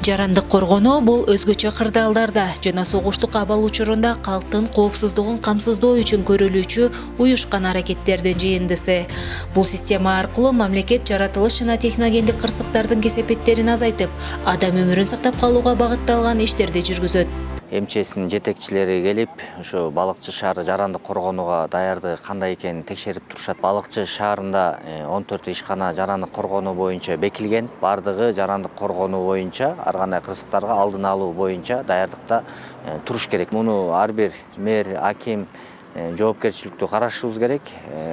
Жарандык коргонуу бул өзгөчө кырдаалдарда жана согуштук абал учурунда калктын коопсуздугун камсыздоо үчүн көрүлүүчү уюшкан аракеттердин жыйындысы. Бул система аркылуу мамлекет жаратылыш жана техногендик кырсыктардын кесепеттерин азайтып, адам өмүрүн сактап калууга багытталган иштерди жүргүзөт. МЧС'нин жетекчилери келип, ушу балыкчы шаары жарандык коргонууга даярдыгы кандай экенин текшерип турушат. Балыкчы шаарында 14 ишкана жарандык коргонуу боюнча бекилген. Бардыгы жарандык коргонуу боюнча, ар кандай кырсыктарга алдын алуу боюнча даярдыкта туруш керек. Муну ар бир мэр, аким жоопкерчиликтүү карашыбыз керек.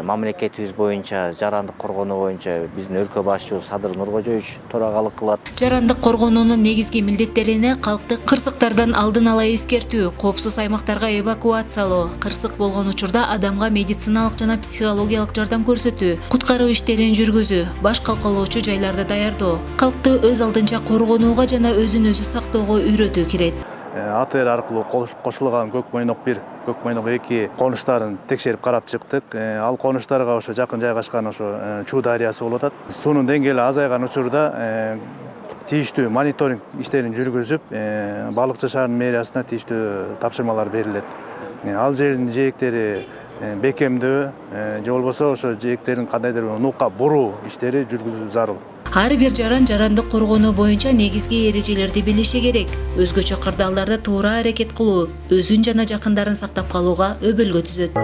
Мамлекетибиз боюнча жарандык коргонуу боюнча биздин өлкө башчыбыз Садыр Нуркожоевич төрагалык кылат. Жарандык коргоонуунун негизги милдеттерине калкты кырсыктардан алдын ала эскертүү, коопсуз аймактарга эвакуациялоо, кырсык болгон учурда адамга медициналык жана психологиялык жардам көрсөтүү, куткаруу иштерин жүргүзүү, баш калкалоочу жайларды даярдоо, калкты өз алдынча коргонууга жана өзүн өзү сактоого үйрөтүү кирет. АТР аркылуу кошулган Көк Мойнок 1, Көк Мойнок 2 конуштарын текшерип карап чыктык. Ал конуштарга ошо жакын жайгашкан ошо Чуу дарыясы болуп атат. Суунун деңгээли азайган учурда тийиштүү мониторинг иштерин жүргүзүп, балыкчы шаарынын мэриясына тийиштүү тапшырмалар берилет. Ал жердин жээктери бекемдөө же болбосо ошо жээктерин кандайдыр нукка буруу иштери жүргүзүү зарыл. Ар бир жаран жарандык коргонуу боюнча негизги эрежелерди билиши керек. Өзгөчө кырдаалдарда туура аракет кылуу, өзүн жана жакындарын сактап калууга өбөлгө түзөт.